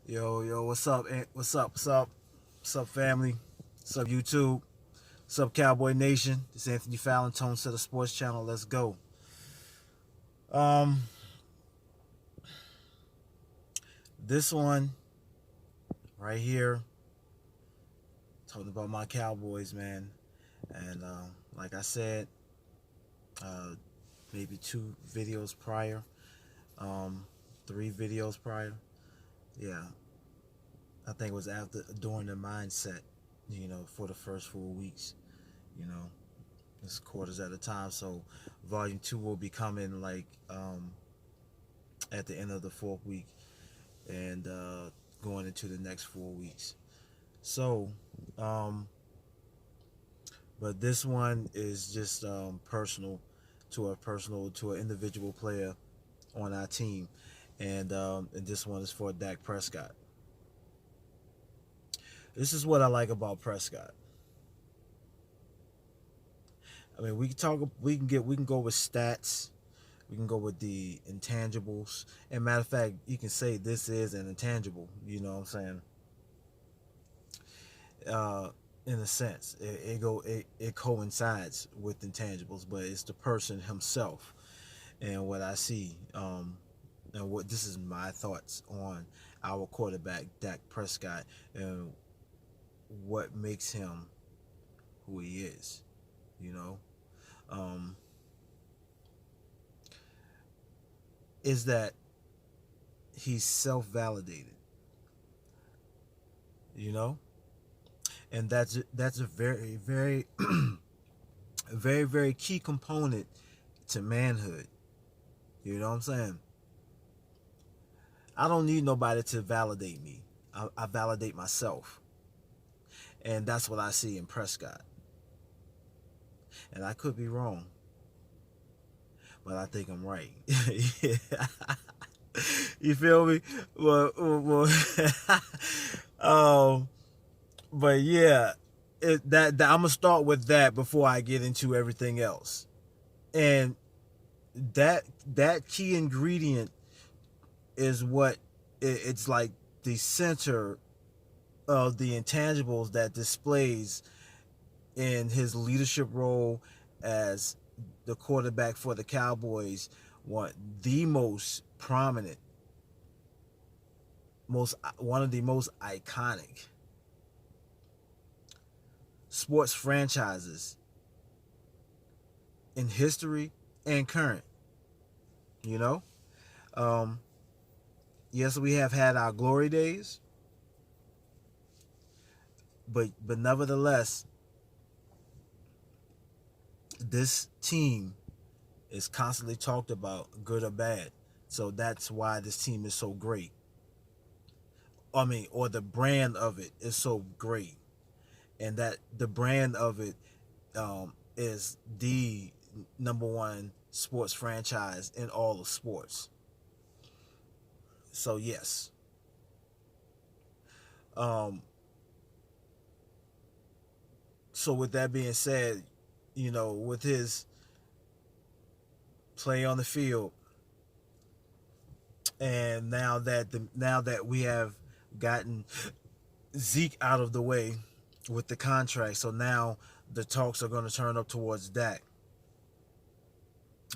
Yo, what's up? What's up, family? What's up, YouTube? What's up, Cowboy Nation? It's Anthony Fallon, Tone Setter Sports Channel. Let's go. Um, this one right here, talking about my Cowboys, man. And like I said, uh, maybe two videos prior, um, three videos prior. Yeah, I think it was after during the mindset, for the first 4 weeks. You know, it's quarters at a time. So volume two will be coming like at the end of the fourth week and going into the next 4 weeks. So, um, but this one is just personal to an individual player on our team, and this one is for Dak Prescott. This is what I like about Prescott. I mean, we can go with stats. We can go with the intangibles. And matter of fact, you can say this is an intangible. You know what I'm saying? Uh, in a sense, it coincides with intangibles, but it's the person himself and what I see. And what this is my thoughts on our quarterback Dak Prescott and what makes him who he is. You know, um, is that he's self-validated. You know, and that's a very very key component to manhood. You know what I'm saying? I don't need nobody to validate me. I validate myself, and that's what I see in Prescott. And I could be wrong, but I think I'm right. You feel me? Well um, but yeah, that I'm gonna start with that before I get into everything else. And that key ingredient is what it's like the center of the intangibles that displays in his leadership role as the quarterback for the Cowboys. The most prominent, most one of the most iconic sports franchises in history and current. You know, um, yes, we have had our glory days, but nevertheless, this team is constantly talked about, good or bad. So that's why this team is so great. I mean, or the brand of it is so great, and that the brand of it is the number one sports franchise in all of sports. So yes, um, so with that being said, with his play on the field, and now that we have gotten Zeke out of the way with the contract, so now the talks are going to turn up towards Dak.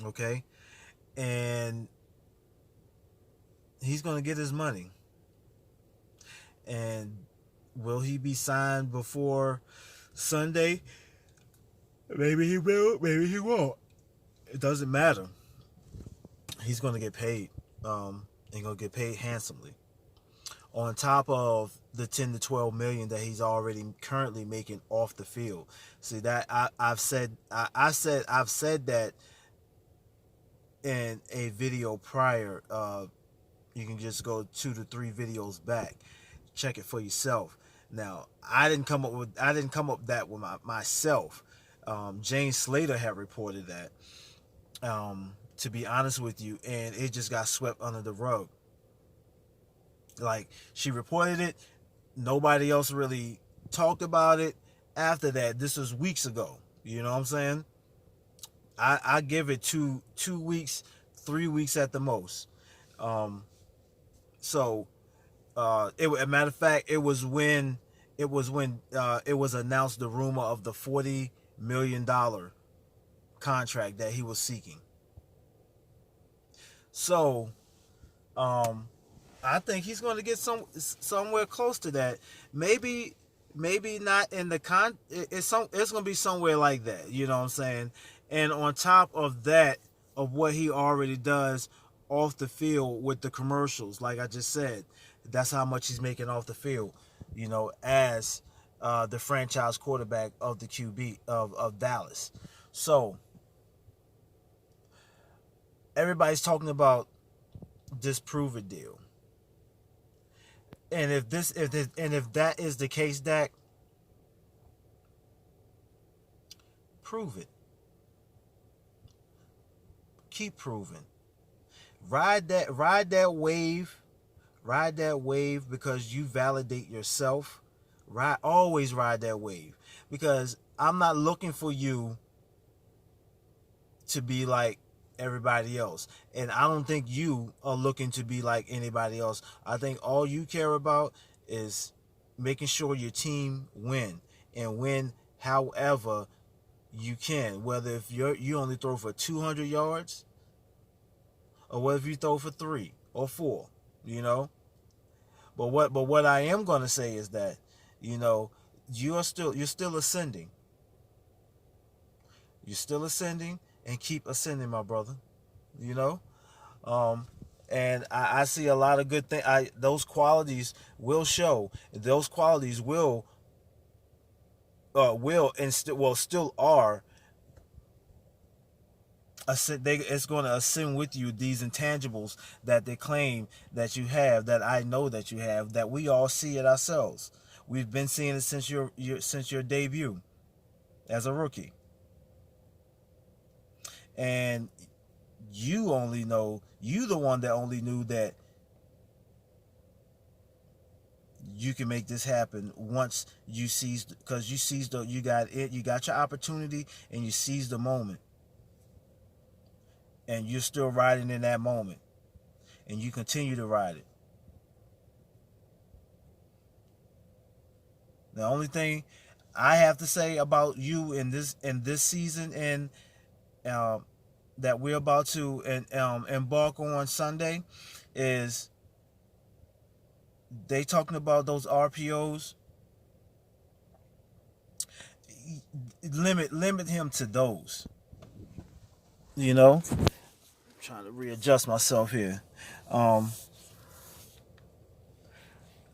Okay, and he's going to get his money. And will he be signed before Sunday? Maybe he will. Maybe he won't. It doesn't matter. He's going to get paid. And going to get paid handsomely. On top of the 10 to 12 million that he's already currently making off the field. See that I've said that in a video prior. You can just go 2 to 3 videos back, check it for yourself. Now I didn't come up with that with myself. James Slater had reported that. To be honest with you, and it just got swept under the rug. Like, she reported it, nobody else really talked about it after that. This was weeks ago. You know what I'm saying? I give it 2 weeks, 3 weeks at the most. Um, so As a matter of fact, it was announced the rumor of the $40 million contract that he was seeking. So, um, I think he's going to get somewhere close to that. Maybe not in the it's going to be somewhere like that. You know what I'm saying? And on top of that, of what he already does off the field with the commercials, like I just said, that's how much he's making off the field. You know, as the franchise quarterback of the QB of Dallas. So everybody's talking about this prove it deal. And if that is the case, Dak, prove it. Keep proving. Ride that wave. Ride that wave because you validate yourself. Always ride that wave. Because I'm not looking for you to be like everybody else. And I don't think you are looking to be like anybody else. I think all you care about is making sure your team win and win however you can. Whether if you only throw for 200 yards or whether if you throw for 3 or 4, you know. But what I am going to say is that, you know, you're still ascending. You're still ascending and keep ascending, my brother. You know? And I see a lot of good things. Those qualities will show. Those qualities will and still are. It's going to ascend with you these intangibles that they claim that you have, that I know that you have, that we all see it ourselves. We've been seeing it since your debut as a rookie. And you the one that only knew that you can make this happen once you got your opportunity and you seized the moment. And you're still riding in that moment. And you continue to ride it. The only thing I have to say about you in this season and that we're about to embark on Sunday is they talking about those RPOs. Limit him to those. You know, I'm trying to readjust myself here.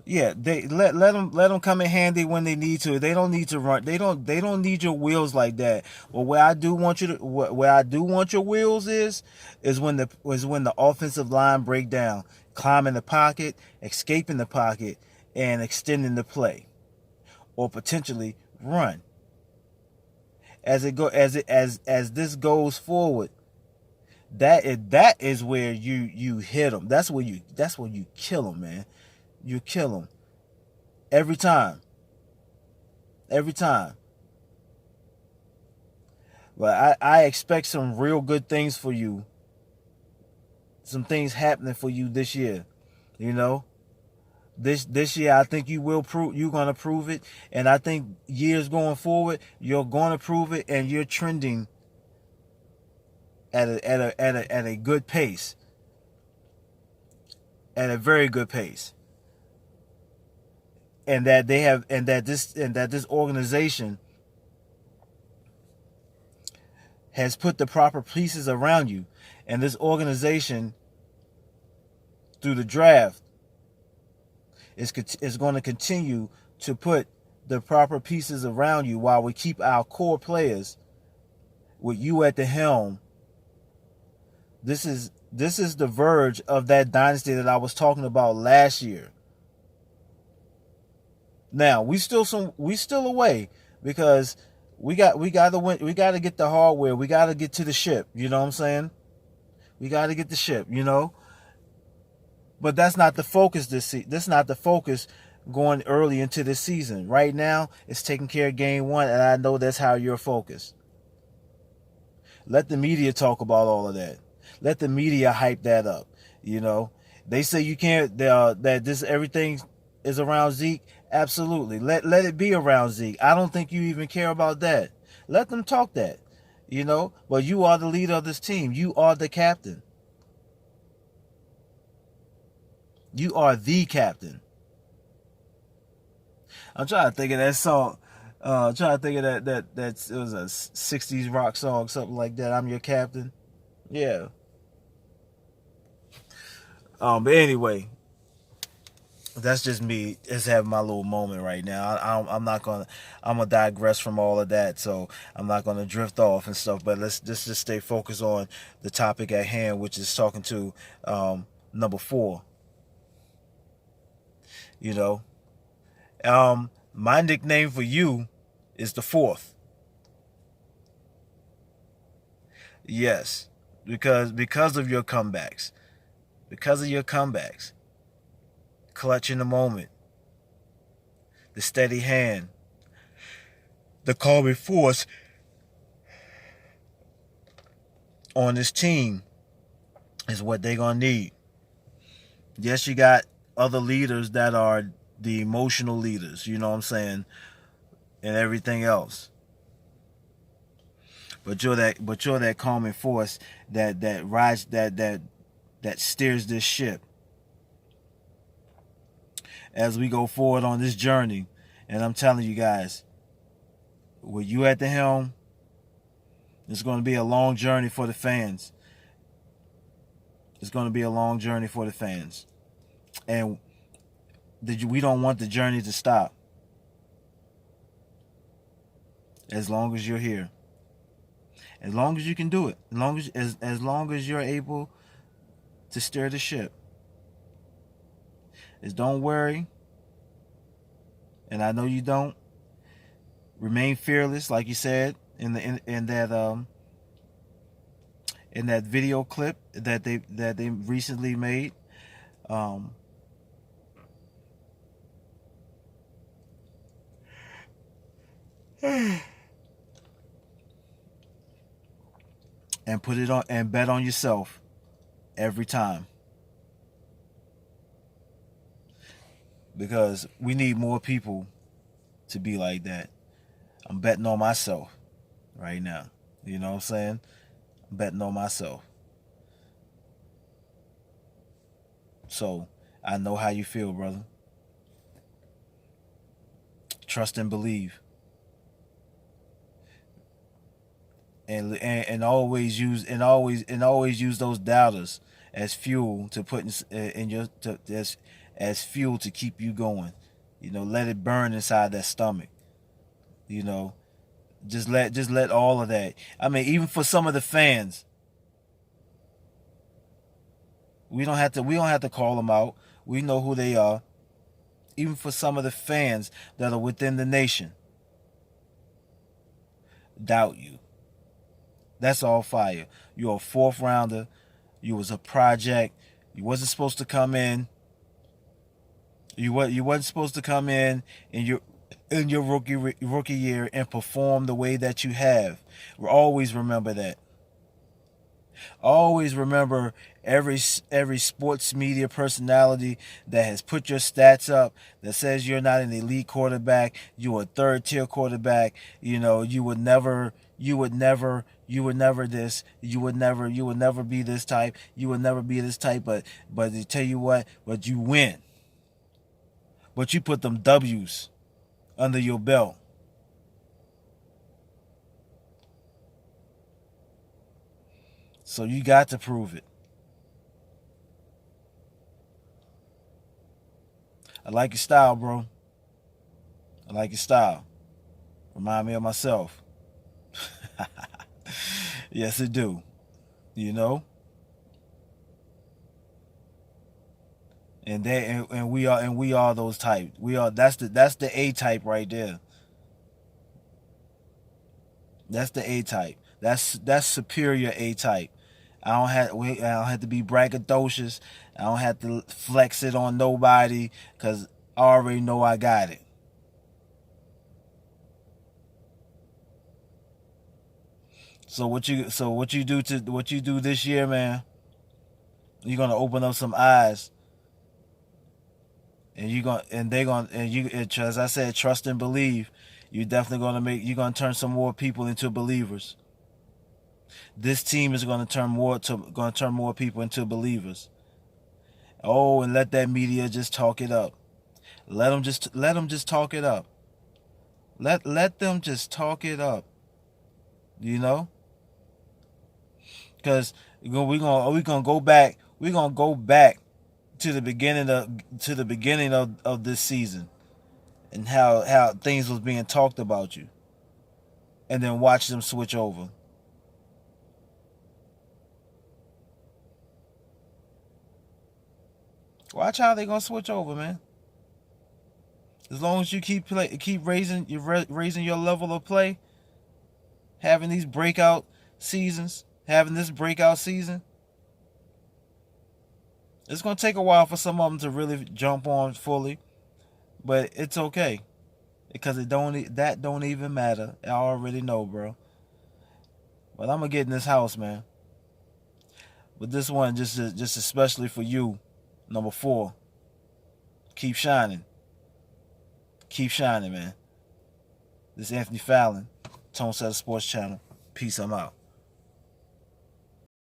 Yeah, they let them come in handy when they need to. They don't need to run. They don't need your wheels like that. Well, where I do want your wheels is when the offensive line break down, climbing the pocket, escaping the pocket, and extending the play, or potentially run. As this goes forward, that is where you hit them. That's where you kill them, man. You kill them every time. But I expect some real good things for you. Some things happening for you this year. You know, this year I think you're gonna prove it, and I think years going forward you're gonna prove it, and you're trending at a good pace, at a very good pace. And that this organization has put the proper pieces around you, and this organization through the draft is going to continue to put the proper pieces around you while we keep our core players with you at the helm. This is the verge of that dynasty that I was talking about last year. Now we still away because we got to win. We got to get the hardware. We got to get to the ship. You know what I'm saying? We got to get the ship. You know. But that's not the focus That's not the focus going early into this season. Right now, it's taking care of game one, and I know that's how you're focused. Let the media talk about all of that. Let the media hype that up. You know, They say you can't, that this everything is around Zeke. Absolutely. Let it be around Zeke. I don't think you even care about that. Let them talk that. But you are the leader of this team. You are the captain. You are the captain. I'm trying to think of that song. I'm trying to think of that it was a '60s rock song, something like that. I'm your captain. Yeah. But anyway, that's just me. Just having my little moment right now. I'm not gonna. I'm gonna digress from all of that. So I'm not gonna drift off and stuff. But let's just stay focused on the topic at hand, which is talking to number 4. You know, my nickname for you is the fourth. Yes, because of your comebacks, clutch in the moment, the steady hand, the calming force on this team is what they're gonna need. Yes, you got other leaders that are the emotional leaders, you know what I'm saying, and everything else. But you're that calming force that rides that steers this ship as we go forward on this journey. And I'm telling you guys, with you at the helm, it's going to be a long journey for the fans. It's going to be a long journey for the fans. And we don't want the journey to stop as long as you're here. As long as you can do it. As long as you're able to steer the ship. Is don't worry. And I know you don't. Remain fearless, like you said in that video clip that they recently made. And put it on and bet on yourself every time, because we need more people to be like that. I'm betting on myself right now. You know what I'm saying? I'm betting on myself. So I know how you feel, brother. Trust and believe. And always use those doubters as fuel to put in your as fuel to keep you going. Let it burn inside that stomach. You know, just let all of that. I mean, even for some of the fans, we don't have to call them out. We know who they are. Even for some of the fans that are within the nation, doubt you. That's all fire. You're a fourth rounder. You was a project. You wasn't supposed to come in. You wasn't supposed to come in your rookie year and perform the way that you have. Always remember that. Always remember every sports media personality that has put your stats up that says you're not an elite quarterback, you're a third tier quarterback. You would never this. You would never be this type. You would never be this type. But to tell you what, but you win. But you put them W's under your belt. So you got to prove it. I like your style, bro. I like your style. Remind me of myself. Yes, it do. You know? And we are those type. That's the A type right there. That's the A type. That's superior A type. I don't have to be braggadocious. I don't have to flex it on nobody because I already know I got it. So what you do this year, man? You're gonna open up some eyes and as I said, trust and believe. You're definitely you're gonna turn some more people into believers. This team is gonna turn more people into believers. Oh, and let that media just talk it up. Let them just talk it up. Let them just talk it up. You know, because we're gonna go back. We're gonna go back to the beginning of this season, and how things was being talked about you, and then watch them switch over. Watch how they gonna switch over, man. As long as you keep raising your level of play, having these breakout seasons, having this breakout season, it's gonna take a while for some of them to really jump on fully, but it's okay because that don't even matter. I already know, bro. But I'm gonna get in this house, man. But this one just especially for you, number 4. Keep shining. Keep shining, man. This is Anthony Fallon, Tone Setter Sports Channel. Peace, I'm out.